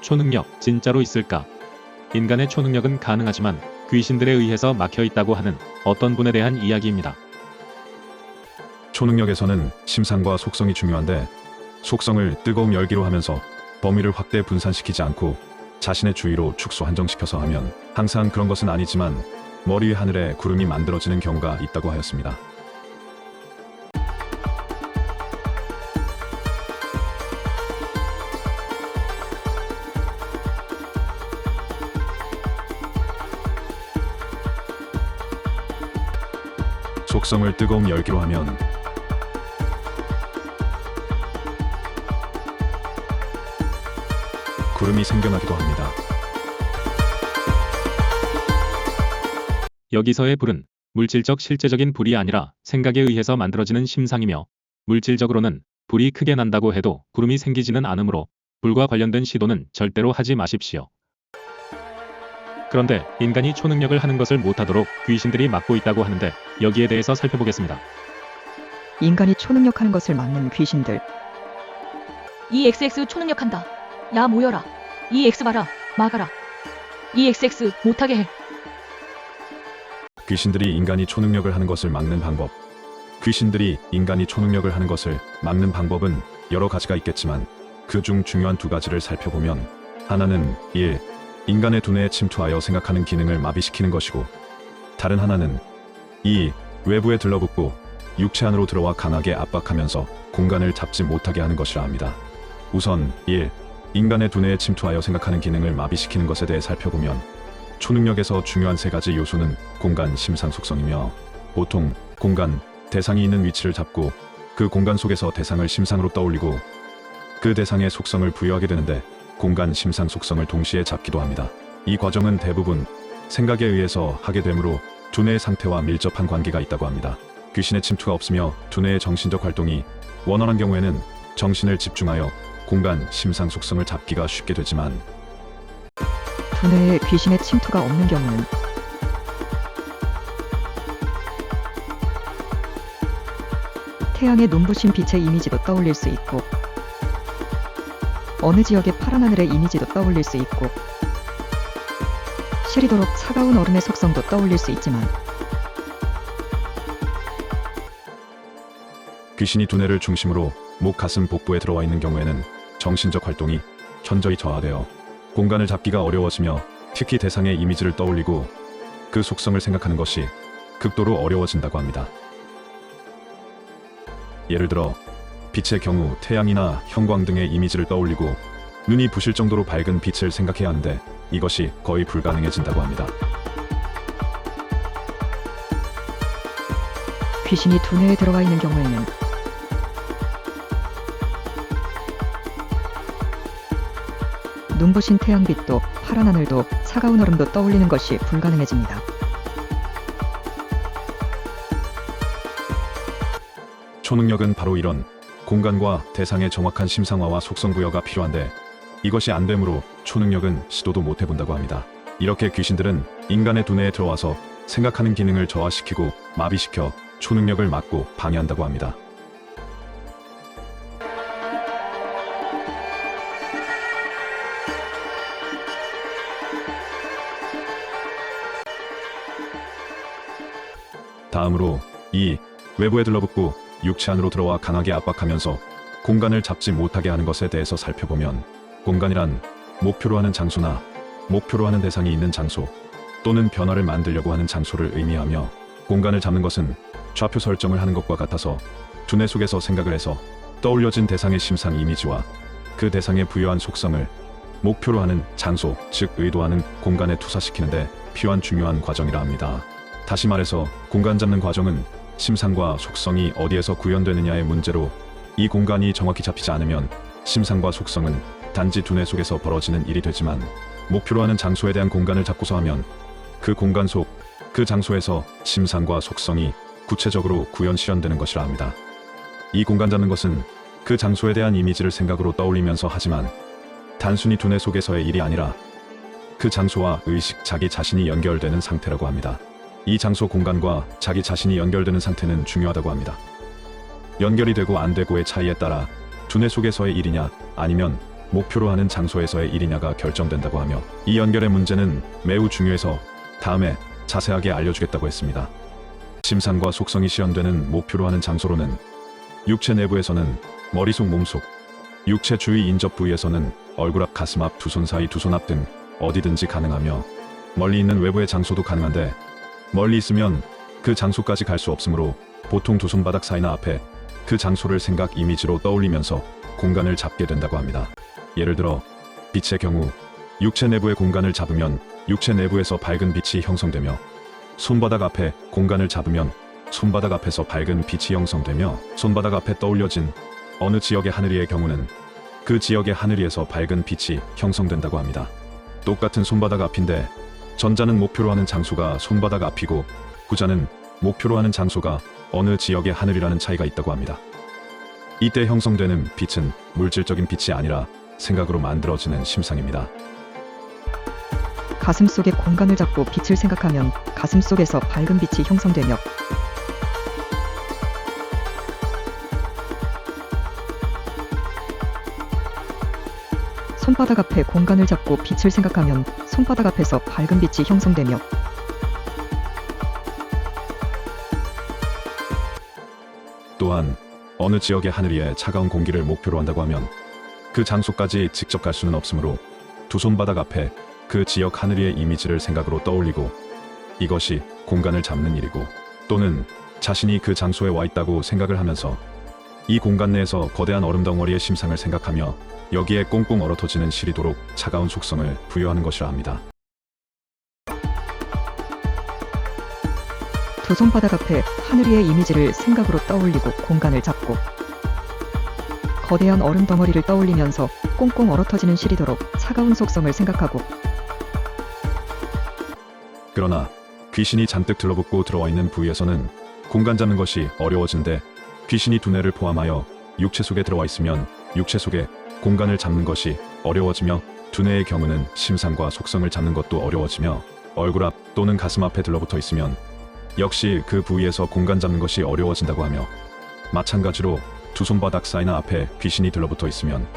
초능력 진짜로 있을까? 인간의 초능력은 가능하지만 귀신들에 의해서 막혀 있다고 하는 어떤 분에 대한 이야기입니다. 초능력에서는 심상과 속성이 중요한데, 속성을 뜨거움 열기로 하면서 범위를 확대 분산시키지 않고 자신의 주위로 축소 한정시켜서 하면 항상 그런 것은 아니지만 머리 위 하늘에 구름이 만들어지는 경우가 있다고 하였습니다. 속성을 뜨거움 열기로 하면 구름이 생겨나기도 합니다. 여기서의 불은 물질적 실제적인 불이 아니라 생각에 의해서 만들어지는 심상이며, 물질적으로는 불이 크게 난다고 해도 구름이 생기지는 않으므로 불과 관련된 시도는 절대로 하지 마십시오. 그런데 인간이 초능력을 하는 것을 못하도록 귀신들이 막고 있다고 하는데, 여기에 대해서 살펴보겠습니다. 인간이 초능력하는 것을 막는 귀신들. 이 XX 초능력한다. 야 모여라. 이 X 봐라. 막아라. 이 XX 못하게 해. 귀신들이 인간이 초능력을 하는 것을 막는 방법. 귀신들이 인간이 초능력을 하는 것을 막는 방법은 여러 가지가 있겠지만, 그 중 중요한 두 가지를 살펴보면, 하나는 1. 인간의 두뇌에 침투하여 생각하는 기능을 마비시키는 것이고, 다른 하나는 2. 외부에 들러붙고 육체 안으로 들어와 강하게 압박하면서 공간을 잡지 못하게 하는 것이라 합니다. 우선 1. 인간의 두뇌에 침투하여 생각하는 기능을 마비시키는 것에 대해 살펴보면, 초능력에서 중요한 세 가지 요소는 공간, 심상, 속성이며, 보통 공간, 대상이 있는 위치를 잡고 그 공간 속에서 대상을 심상으로 떠올리고 그 대상의 속성을 부여하게 되는데, 공간, 심상, 속성을 동시에 잡기도 합니다. 이 과정은 대부분 생각에 의해서 하게 되므로 두뇌의 상태와 밀접한 관계가 있다고 합니다. 귀신의 침투가 없으며 두뇌의 정신적 활동이 원활한 경우에는 정신을 집중하여 공간, 심상, 속성을 잡기가 쉽게 되지만, 두뇌에 귀신의 침투가 없는 경우는 태양의 눈부신 빛의 이미지도 떠올릴 수 있고, 어느 지역의 파란 하늘의 이미지도 떠올릴 수 있고, 시리도록 차가운 얼음의 속성도 떠올릴 수 있지만, 귀신이 두뇌를 중심으로 목, 가슴, 복부에 들어와 있는 경우에는 정신적 활동이 현저히 저하되어 공간을 잡기가 어려워지며, 특히 대상의 이미지를 떠올리고 그 속성을 생각하는 것이 극도로 어려워진다고 합니다. 예를 들어 빛의 경우 태양이나 형광 등의 이미지를 떠올리고 눈이 부실 정도로 밝은 빛을 생각해야 하는데, 이것이 거의 불가능해진다고 합니다. 귀신이 두뇌에 들어와 있는 경우에는 눈부신 태양빛도 파란 하늘도 차가운 얼음도 떠올리는 것이 불가능해집니다. 초능력은 바로 이런 공간과 대상의 정확한 심상화와 속성 부여가 필요한데, 이것이 안 되므로 초능력은 시도도 못 해본다고 합니다. 이렇게 귀신들은 인간의 두뇌에 들어와서 생각하는 기능을 저하시키고 마비시켜 초능력을 막고 방해한다고 합니다. 다음으로 2. 외부에 들러붙고 육체 안으로 들어와 강하게 압박하면서 공간을 잡지 못하게 하는 것에 대해서 살펴보면, 공간이란 목표로 하는 장소나 목표로 하는 대상이 있는 장소 또는 변화를 만들려고 하는 장소를 의미하며, 공간을 잡는 것은 좌표 설정을 하는 것과 같아서 두뇌 속에서 생각을 해서 떠올려진 대상의 심상 이미지와 그 대상의 부여한 속성을 목표로 하는 장소, 즉 의도하는 공간에 투사시키는데 필요한 중요한 과정이라 합니다. 다시 말해서 공간 잡는 과정은 심상과 속성이 어디에서 구현되느냐의 문제로, 이 공간이 정확히 잡히지 않으면 심상과 속성은 단지 두뇌 속에서 벌어지는 일이 되지만, 목표로 하는 장소에 대한 공간을 잡고서 하면 그 공간 속, 그 장소에서 심상과 속성이 구체적으로 구현 실현되는 것이라 합니다. 이 공간 잡는 것은 그 장소에 대한 이미지를 생각으로 떠올리면서 하지만, 단순히 두뇌 속에서의 일이 아니라 그 장소와 의식, 자기 자신이 연결되는 상태라고 합니다. 이 장소, 공간과 자기 자신이 연결되는 상태는 중요하다고 합니다. 연결이 되고 안 되고의 차이에 따라 두뇌 속에서의 일이냐 아니면 목표로 하는 장소에서의 일이냐가 결정된다고 하며 이 연결의 문제는 매우 중요해서 다음에 자세하게 알려주겠다고 했습니다. 심상과 속성이 시연되는 목표로 하는 장소로는 육체 내부에서는 머리속, 몸속, 육체 주위 인접 부위에서는 얼굴 앞, 가슴 앞, 두 손 사이, 두 손 앞 등 어디든지 가능하며 멀리 있는 외부의 장소도 가능한데 멀리 있으면 그 장소까지 갈 수 없으므로 보통 두 손바닥 사이나 앞에 그 장소를 생각 이미지로 떠올리면서 공간을 잡게 된다고 합니다. 예를 들어 빛의 경우 육체 내부의 공간을 잡으면 육체 내부에서 밝은 빛이 형성되며 손바닥 앞에 공간을 잡으면 손바닥 앞에서 밝은 빛이 형성되며 손바닥 앞에 떠올려진 어느 지역의 하늘이의 경우는 그 지역의 하늘이에서 밝은 빛이 형성된다고 합니다. 똑같은 손바닥 앞인데 전자는 목표로 하는 장소가 손바닥 앞이고 후자는 목표로 하는 장소가 어느 지역의 하늘이라는 차이가 있다고 합니다. 이때 형성되는 빛은 물질적인 빛이 아니라 생각으로 만들어지는 심상입니다. 가슴 속의 공간을 잡고 빛을 생각하면 가슴 속에서 밝은 빛이 형성되며 손바닥 앞에 공간을 잡고 빛을 생각하면 손바닥 앞에서 밝은 빛이 형성되며 또한 어느 지역의 하늘 위에 차가운 공기를 목표로 한다고 하면 그 장소까지 직접 갈 수는 없으므로 두 손바닥 앞에 그 지역 하늘 위의 이미지를 생각으로 떠올리고 이것이 공간을 잡는 일이고 또는 자신이 그 장소에 와 있다고 생각을 하면서 이 공간 내에서 거대한 얼음 덩어리의 심상을 생각하며 여기에 꽁꽁 얼어터지는 시리도록 차가운 속성을 부여하는 것이라 합니다. 두 손바닥 앞에 하늘 위의 이미지를 생각으로 떠올리고 공간을 잡고 거대한 얼음 덩어리를 떠올리면서 꽁꽁 얼어터지는 시리도록 차가운 속성을 생각하고 그러나 귀신이 잔뜩 들러붙고 들어와 있는 부위에서는 공간 잡는 것이 어려워진데 귀신이 두뇌를 포함하여 육체 속에 들어와 있으면 육체 속에 공간을 잡는 것이 어려워지며 두뇌의 경우는 심상과 속성을 잡는 것도 어려워지며 얼굴 앞 또는 가슴 앞에 들러붙어 있으면 역시 그 부위에서 공간 잡는 것이 어려워진다고 하며 마찬가지로 두 손바닥 사이나 앞에 귀신이 들러붙어 있으면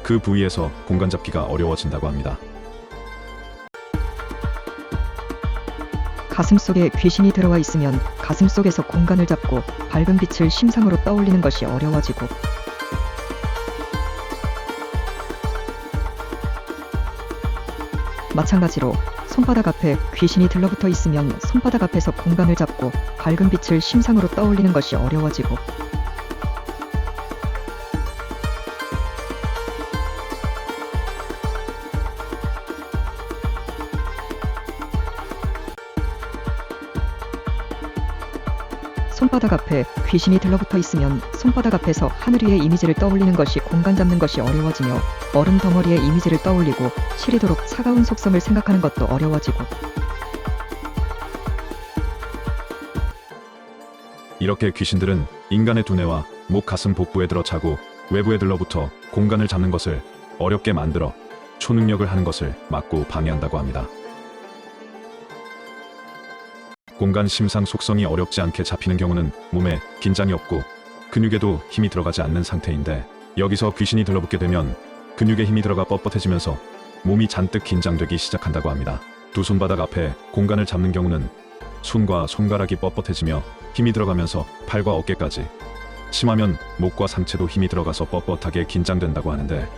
그 부위에서 공간 잡기가 어려워진다고 합니다. 가슴 속에 귀신이 들어와 있으면 가슴 속에서 공간을 잡고 밝은 빛을 심상으로 떠올리는 것이 어려워지고 마찬가지로 손바닥 앞에 귀신이 들러붙어 있으면 손바닥 앞에서 공간을 잡고 밝은 빛을 심상으로 떠올리는 것이 어려워지고 손바닥 앞에 귀신이 들러붙어 있으면 손바닥 앞에서 하늘 위의 이미지를 떠올리는 것이 공간 잡는 것이 어려워지며 얼음 덩어리의 이미지를 떠올리고 시리도록 차가운 속성을 생각하는 것도 어려워지고 이렇게 귀신들은 인간의 두뇌와 목, 가슴, 복부에 들어 차고 외부에 들러붙어 공간을 잡는 것을 어렵게 만들어 초능력을 하는 것을 막고 방해한다고 합니다. 공간 심상 속성이 어렵지 않게 잡히는 경우는 몸에 긴장이 없고 근육에도 힘이 들어가지 않는 상태인데 여기서 귀신이 들러붙게 되면 근육에 힘이 들어가 뻣뻣해지면서 몸이 잔뜩 긴장되기 시작한다고 합니다. 두 손바닥 앞에 공간을 잡는 경우는 손과 손가락이 뻣뻣해지며 힘이 들어가면서 팔과 어깨까지 심하면 목과 상체도 힘이 들어가서 뻣뻣하게 긴장된다고 하는데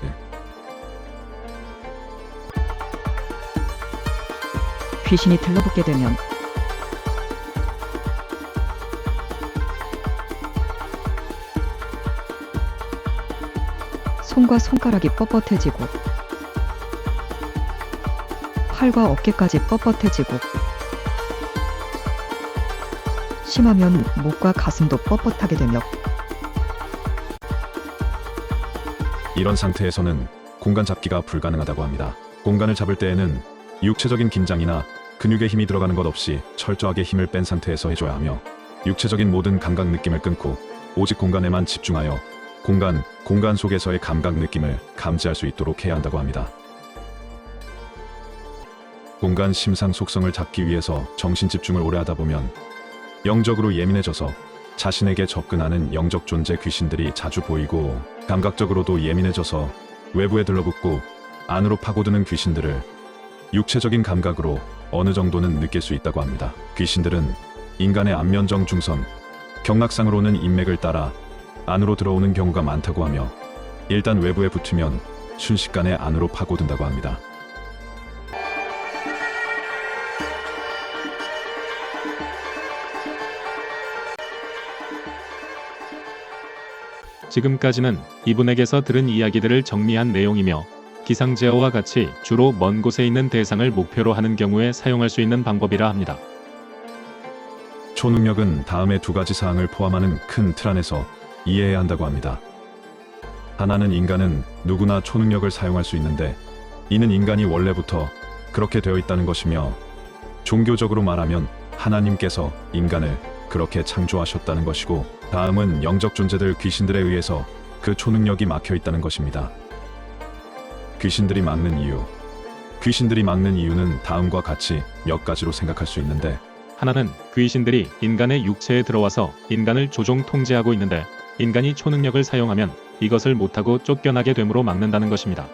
귀신이 들러붙게 되면 손과 손가락이 뻣뻣해지고 팔과 어깨까지 뻣뻣해지고 심하면 목과 가슴도 뻣뻣하게 되며 이런 상태에서는 공간 잡기가 불가능하다고 합니다. 공간을 잡을 때에는 육체적인 긴장이나 근육에 힘이 들어가는 것 없이 철저하게 힘을 뺀 상태에서 해줘야 하며 육체적인 모든 감각 느낌을 끊고 오직 공간에만 집중하여 공간 속에서의 감각 느낌을 감지할 수 있도록 해야 한다고 합니다. 공간 심상 속성을 잡기 위해서 정신 집중을 오래 하다 보면 영적으로 예민해져서 자신에게 접근하는 영적 존재 귀신들이 자주 보이고 감각적으로도 예민해져서 외부에 들러붙고 안으로 파고드는 귀신들을 육체적인 감각으로 어느 정도는 느낄 수 있다고 합니다. 귀신들은 인간의 안면정 중선, 경락상으로는 인맥을 따라 안으로 들어오는 경우가 많다고 하며 일단 외부에 붙으면 순식간에 안으로 파고든다고 합니다. 지금까지는 이분에게서 들은 이야기들을 정리한 내용이며 기상제어와 같이 주로 먼 곳에 있는 대상을 목표로 하는 경우에 사용할 수 있는 방법이라 합니다. 초능력은 다음의 두 가지 사항을 포함하는 큰 틀 안에서 이해해야 한다고 합니다. 하나는 인간은 누구나 초능력을 사용할 수 있는데 이는 인간이 원래부터 그렇게 되어 있다는 것이며 종교적으로 말하면 하나님께서 인간을 그렇게 창조하셨다는 것이고 다음은 영적 존재들 귀신들에 의해서 그 초능력이 막혀 있다는 것입니다. 귀신들이 막는 이유. 귀신들이 막는 이유는 다음과 같이 몇 가지로 생각할 수 있는데 하나는 귀신들이 인간의 육체에 들어와서 인간을 조종 통제하고 있는데 인간이 초능력을 사용하면 이것을 못하고 쫓겨나게 됨으로 막는다는 것입니다.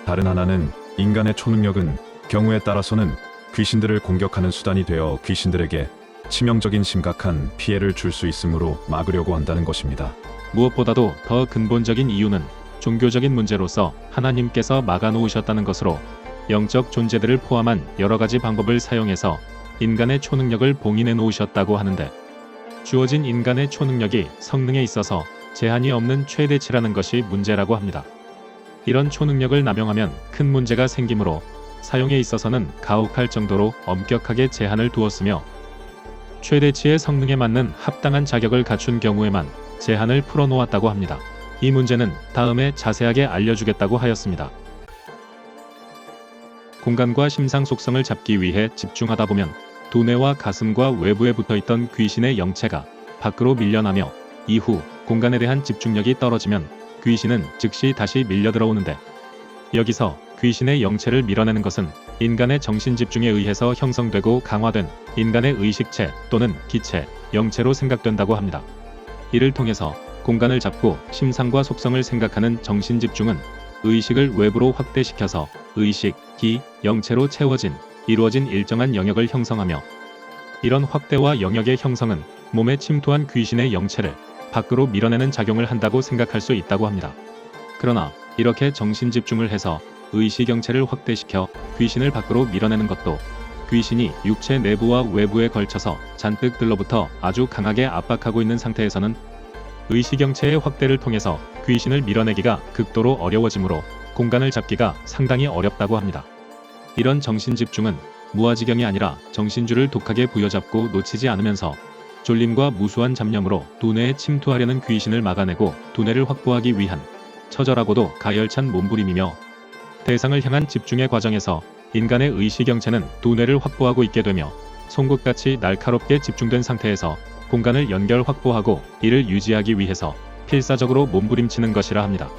다른 하나는 인간의 초능력은 경우에 따라서는 귀신들을 공격하는 수단이 되어 귀신들에게 치명적인 심각한 피해를 줄 수 있으므로 막으려고 한다는 것입니다. 무엇보다도 더 근본적인 이유는 종교적인 문제로서 하나님께서 막아놓으셨다는 것으로 영적 존재들을 포함한 여러 가지 방법을 사용해서 인간의 초능력을 봉인해 놓으셨다고 하는데 주어진 인간의 초능력이 성능에 있어서 제한이 없는 최대치라는 것이 문제라고 합니다. 이런 초능력을 남용하면 큰 문제가 생기므로 사용에 있어서는 가혹할 정도로 엄격하게 제한을 두었으며 최대치의 성능에 맞는 합당한 자격을 갖춘 경우에만 제한을 풀어놓았다고 합니다. 이 문제는 다음에 자세하게 알려주겠다고 하였습니다. 공간과 심상 속성을 잡기 위해 집중하다 보면 두뇌와 가슴과 외부에 붙어있던 귀신의 영체가 밖으로 밀려나며 이후 공간에 대한 집중력이 떨어지면 귀신은 즉시 다시 밀려 들어오는데 여기서 귀신의 영체를 밀어내는 것은 인간의 정신 집중에 의해서 형성되고 강화된 인간의 의식체 또는 기체, 영체로 생각된다고 합니다. 이를 통해서 공간을 잡고 심상과 속성을 생각하는 정신 집중은 의식을 외부로 확대시켜서 의식, 기, 영체로 채워진, 이루어진 일정한 영역을 형성하며 이런 확대와 영역의 형성은 몸에 침투한 귀신의 영체를 밖으로 밀어내는 작용을 한다고 생각할 수 있다고 합니다. 그러나 이렇게 정신 집중을 해서 의식 영체를 확대시켜 귀신을 밖으로 밀어내는 것도 귀신이 육체 내부와 외부에 걸쳐서 잔뜩 들러붙어 아주 강하게 압박하고 있는 상태에서는 의식 영체의 확대를 통해서 귀신을 밀어내기가 극도로 어려워지므로 공간을 잡기가 상당히 어렵다고 합니다. 이런 정신 집중은 무아지경이 아니라 정신줄을 독하게 부여잡고 놓치지 않으면서 졸림과 무수한 잡념으로 두뇌에 침투하려는 귀신을 막아내고 두뇌를 확보하기 위한 처절하고도 가열찬 몸부림이며 대상을 향한 집중의 과정에서 인간의 의식영체는 두뇌를 확보하고 있게 되며 송곳같이 날카롭게 집중된 상태에서 공간을 연결 확보하고 이를 유지하기 위해서 필사적으로 몸부림치는 것이라 합니다.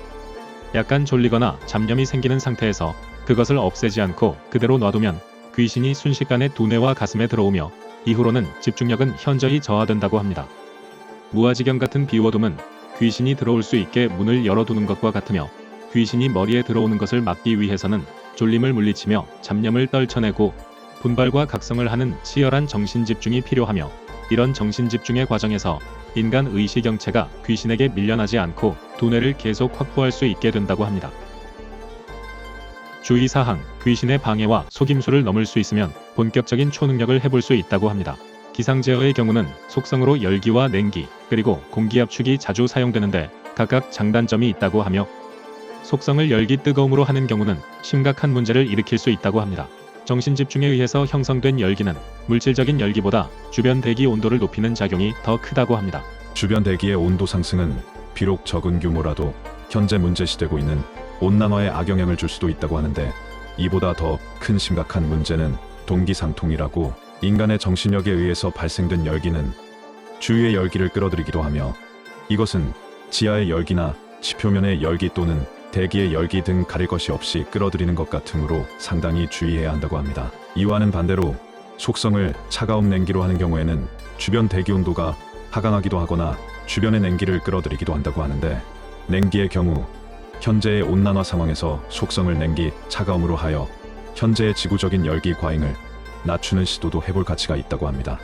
약간 졸리거나 잡념이 생기는 상태에서 그것을 없애지 않고 그대로 놔두면 귀신이 순식간에 두뇌와 가슴에 들어오며 이후로는 집중력은 현저히 저하된다고 합니다. 무아지경 같은 비워둠은 귀신이 들어올 수 있게 문을 열어두는 것과 같으며 귀신이 머리에 들어오는 것을 막기 위해서는 졸림을 물리치며 잡념을 떨쳐내고 분발과 각성을 하는 치열한 정신집중이 필요하며 이런 정신집중의 과정에서 인간 의식영체가 귀신에게 밀려나지 않고 두뇌를 계속 확보할 수 있게 된다고 합니다. 주의사항, 귀신의 방해와 속임수를 넘을 수 있으면 본격적인 초능력을 해볼 수 있다고 합니다. 기상제어의 경우는 속성으로 열기와 냉기, 그리고 공기압축이 자주 사용되는데 각각 장단점이 있다고 하며 속성을 열기 뜨거움으로 하는 경우는 심각한 문제를 일으킬 수 있다고 합니다. 정신집중에 의해서 형성된 열기는 물질적인 열기보다 주변 대기 온도를 높이는 작용이 더 크다고 합니다. 주변 대기의 온도 상승은 비록 적은 규모라도 현재 문제시되고 있는 온난화에 악영향을 줄 수도 있다고 하는데 이보다 더 큰 심각한 문제는 동기상통이라고 인간의 정신력에 의해서 발생된 열기는 주위의 열기를 끌어들이기도 하며 이것은 지하의 열기나 지표면의 열기 또는 대기의 열기 등 가릴 것이 없이 끌어들이는 것 같으므로 상당히 주의해야 한다고 합니다. 이와는 반대로 속성을 차가운 냉기로 하는 경우에는 주변 대기 온도가 하강하기도 하거나 주변의 냉기를 끌어들이기도 한다고 하는데 냉기의 경우 현재의 온난화 상황에서 속성을 냉기, 차가움으로 하여 현재의 지구적인 열기 과잉을 낮추는 시도도 해볼 가치가 있다고 합니다.